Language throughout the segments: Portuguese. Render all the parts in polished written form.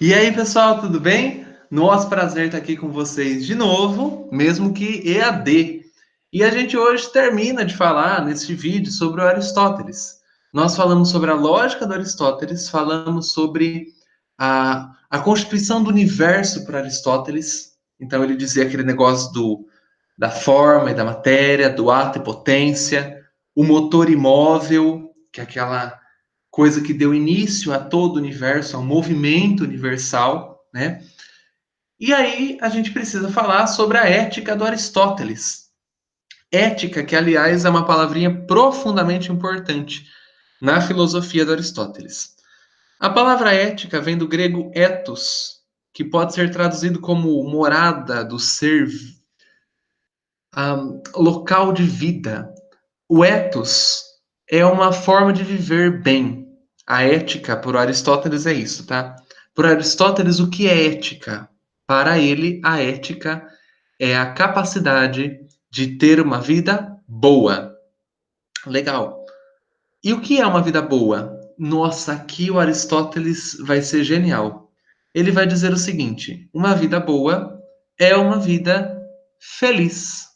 E aí, pessoal, tudo bem? Nosso prazer estar aqui com vocês de novo, mesmo que EAD. E a gente hoje termina de falar neste vídeo sobre o Aristóteles. Nós falamos sobre a lógica do Aristóteles, falamos sobre a constituição do universo para Aristóteles. Então, ele dizia aquele negócio da forma e da matéria, do ato e potência, o motor imóvel, que é aquela coisa que deu início a todo o universo, ao movimento universal, né? E aí a gente precisa falar sobre a ética do Aristóteles. Ética, que aliás é uma palavrinha profundamente importante na filosofia do Aristóteles. A palavra ética vem do grego ethos, que pode ser traduzido como morada do ser, local de vida. O ethos é uma forma de viver bem. A ética, por Aristóteles, é isso, tá? Por Aristóteles, o que é ética? Para ele, a ética é a capacidade de ter uma vida boa. Legal. E o que é uma vida boa? Nossa, aqui o Aristóteles vai ser genial. Ele vai dizer o seguinte: uma vida boa é uma vida feliz.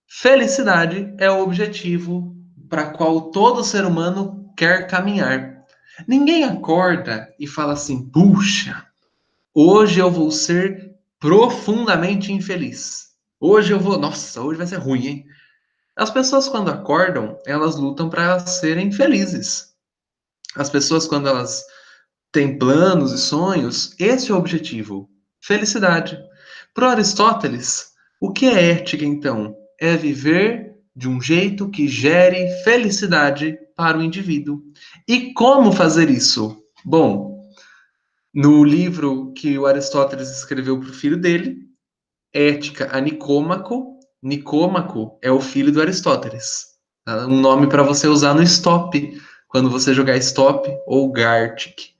Felicidade é o objetivo para qual todo ser humano quer caminhar. Ninguém acorda e fala assim: puxa, hoje eu vou ser profundamente infeliz. Hoje eu vou. Nossa, hoje vai ser ruim, hein? As pessoas, quando acordam, elas lutam para serem felizes. As pessoas, quando elas têm planos e sonhos, esse é o objetivo: felicidade. Para Aristóteles, o que é ética, então? É viver de um jeito que gere felicidade para o indivíduo. E como fazer isso? Bom, no livro que o Aristóteles escreveu para o filho dele, Ética a Nicômaco, Nicômaco é o filho do Aristóteles. Tá? Um nome para você usar no stop, quando você jogar stop ou Gartic.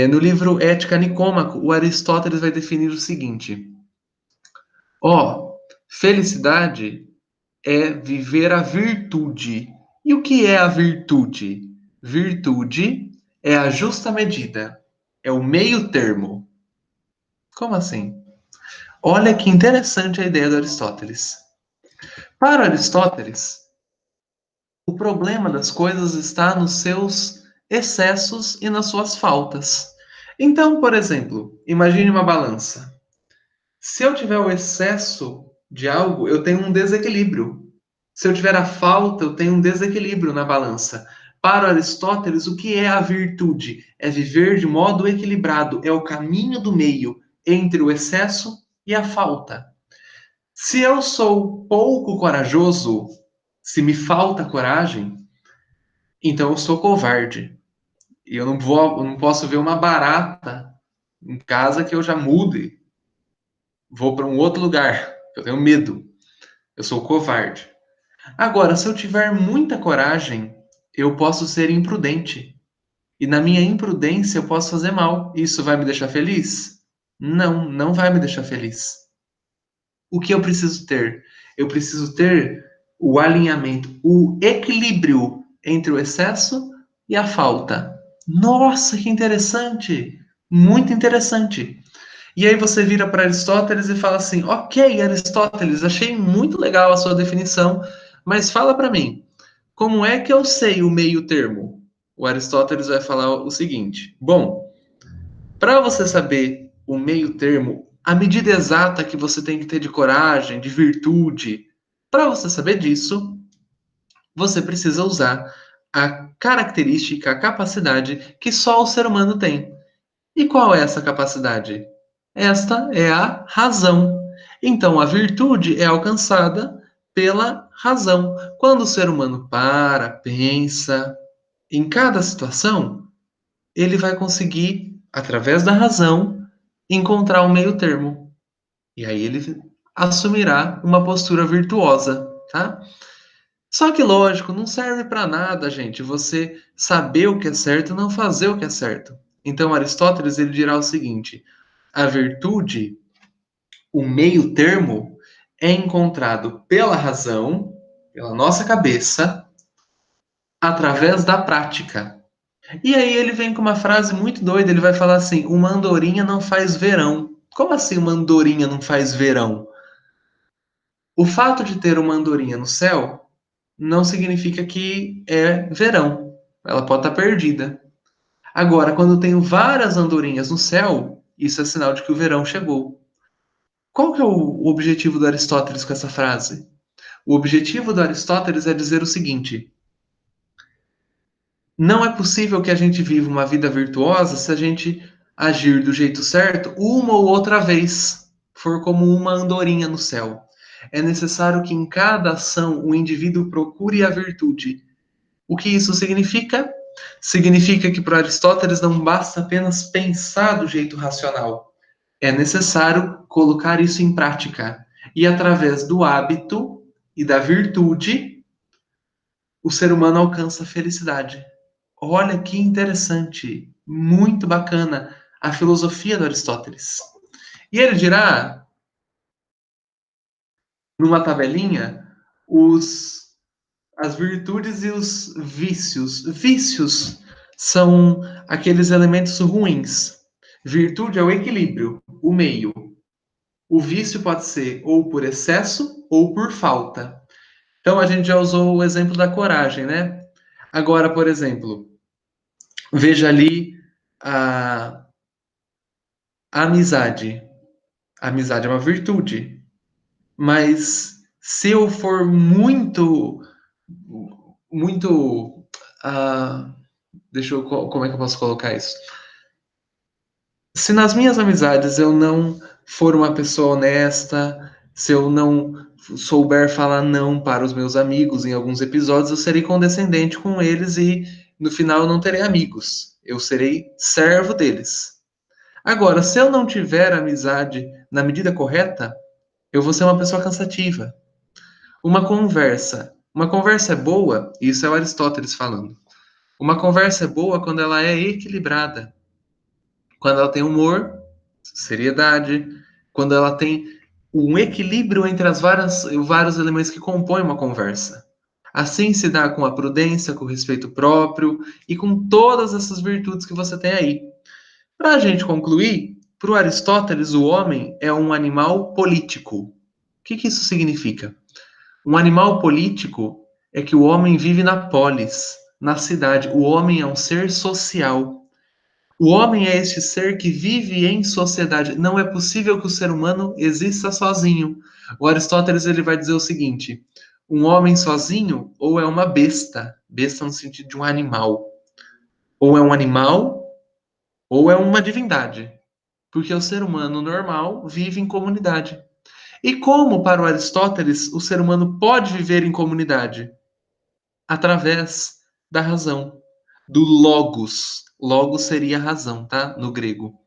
No livro Ética a Nicômaco, o Aristóteles vai definir o seguinte: felicidade é viver a virtude. E o que é a virtude? Virtude é a justa medida, é o meio termo. Como assim? Olha que interessante a ideia do Aristóteles. Para Aristóteles, o problema das coisas está nos seus excessos e nas suas faltas. Então, por exemplo, imagine uma balança. Se eu tiver o excesso de algo, eu tenho um desequilíbrio. Se eu tiver a falta, eu tenho um desequilíbrio na balança. Para Aristóteles, o que é a virtude? É viver de modo equilibrado, é o caminho do meio entre o excesso e a falta. Se eu sou pouco corajoso, se me falta coragem, então eu sou covarde. E eu não posso ver uma barata em casa que eu já mude, vou para um outro lugar. Eu tenho medo. Eu sou covarde. Agora, se eu tiver muita coragem, eu posso ser imprudente. E na minha imprudência eu posso fazer mal. Isso vai me deixar feliz? Não, não vai me deixar feliz. O que eu preciso ter? Eu preciso ter o alinhamento, o equilíbrio entre o excesso e a falta. Nossa, que interessante! Muito interessante. E aí você vira para Aristóteles e fala assim: ok, Aristóteles, achei muito legal a sua definição, mas fala para mim, como é que eu sei o meio termo? O Aristóteles vai falar o seguinte: bom, para você saber o meio termo, a medida exata que você tem que ter de coragem, de virtude, para você saber disso, você precisa usar a característica, a capacidade que só o ser humano tem. E qual é essa capacidade? Esta é a razão. Então, a virtude é alcançada pela razão. Quando o ser humano para, pensa em cada situação, ele vai conseguir, através da razão, encontrar um meio termo. E aí ele assumirá uma postura virtuosa, tá? Só que, lógico, não serve para nada, gente, você saber o que é certo e não fazer o que é certo. Então, Aristóteles ele dirá o seguinte: a virtude, o meio termo, é encontrado pela razão, pela nossa cabeça, através da prática. E aí ele vem com uma frase muito doida, ele vai falar assim: uma andorinha não faz verão. Como assim uma andorinha não faz verão? O fato de ter uma andorinha no céu não significa que é verão. Ela pode estar perdida. Agora, quando eu tenho várias andorinhas no céu, isso é sinal de que o verão chegou. Qual que é o objetivo do Aristóteles com essa frase? O objetivo do Aristóteles é dizer o seguinte: não é possível que a gente viva uma vida virtuosa se a gente agir do jeito certo uma ou outra vez, for como uma andorinha no céu. É necessário que em cada ação o indivíduo procure a virtude. O que isso significa? Significa que para Aristóteles não basta apenas pensar do jeito racional. É necessário colocar isso em prática. E através do hábito e da virtude, o ser humano alcança a felicidade. Olha que interessante, muito bacana a filosofia do Aristóteles. E ele dirá, numa tabelinha, as virtudes e os vícios. Vícios são aqueles elementos ruins. Virtude é o equilíbrio, o meio. O vício pode ser ou por excesso ou por falta. Então a gente já usou o exemplo da coragem, né? Agora, por exemplo, veja ali a, a amizade. A amizade é uma virtude, mas se eu for muito, ah, como é que eu posso colocar isso? Se nas minhas amizades eu não for uma pessoa honesta, se eu não souber falar não para os meus amigos em alguns episódios, eu serei condescendente com eles e no final eu não terei amigos. Eu serei servo deles. Agora, se eu não tiver amizade na medida correta, eu vou ser uma pessoa cansativa. Uma conversa é boa, isso é o Aristóteles falando. Uma conversa é boa quando ela é equilibrada, quando ela tem humor, seriedade, quando ela tem um equilíbrio entre vários elementos que compõem uma conversa. Assim se dá com a prudência, com o respeito próprio e com todas essas virtudes que você tem aí. Para a gente concluir, para o Aristóteles, o homem é um animal político. O que isso significa? Um animal político é que o homem vive na polis, na cidade. O homem é um ser social. O homem é este ser que vive em sociedade. Não é possível que o ser humano exista sozinho. O Aristóteles ele vai dizer o seguinte: um homem sozinho ou é uma besta, besta no sentido de um animal, ou é um animal ou é uma divindade, porque o ser humano normal vive em comunidade. E como para o Aristóteles o ser humano pode viver em comunidade? Através da razão, do logos. Logos seria razão, tá? No grego.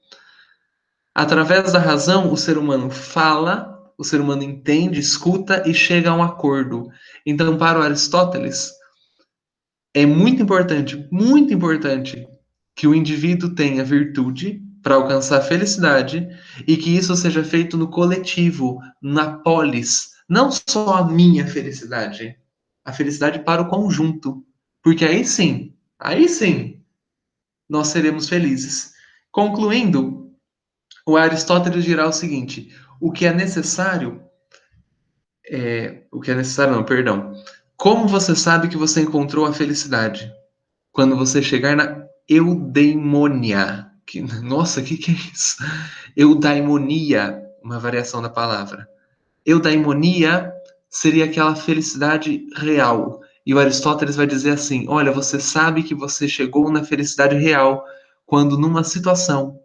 Através da razão, o ser humano fala, o ser humano entende, escuta e chega a um acordo. Então, para o Aristóteles, é muito importante que o indivíduo tenha virtude para alcançar a felicidade e que isso seja feito no coletivo, na polis, não só a minha felicidade, a felicidade para o conjunto, porque aí sim, nós seremos felizes. Concluindo, o Aristóteles dirá o seguinte: o que é necessário não, perdão. Como você sabe que você encontrou a felicidade? Quando você chegar na eudaimonia. Nossa, que é isso? Eudaimonia, uma variação da palavra. Eudaimonia seria aquela felicidade real. E o Aristóteles vai dizer assim: olha, você sabe que você chegou na felicidade real quando, numa situação,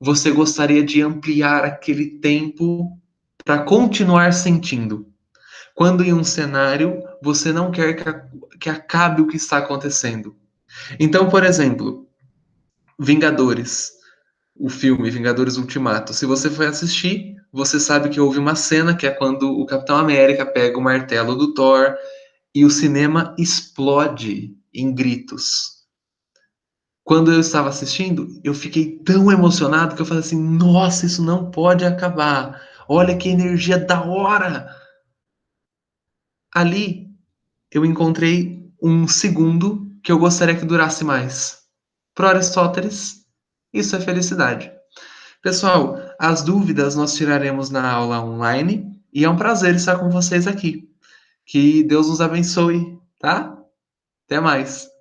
você gostaria de ampliar aquele tempo para continuar sentindo. Quando em um cenário você não quer que acabe o que está acontecendo. Então, por exemplo, Vingadores, o filme Vingadores Ultimato. Se você foi assistir, você sabe que houve uma cena que é quando o Capitão América pega o martelo do Thor e o cinema explode em gritos. Quando eu estava assistindo, eu fiquei tão emocionado que eu falei assim: nossa, isso não pode acabar. Olha que energia da hora! Ali eu encontrei um segundo que eu gostaria que durasse mais. Para Aristóteles, isso é felicidade. Pessoal, as dúvidas nós tiraremos na aula online e é um prazer estar com vocês aqui. Que Deus nos abençoe, tá? Até mais.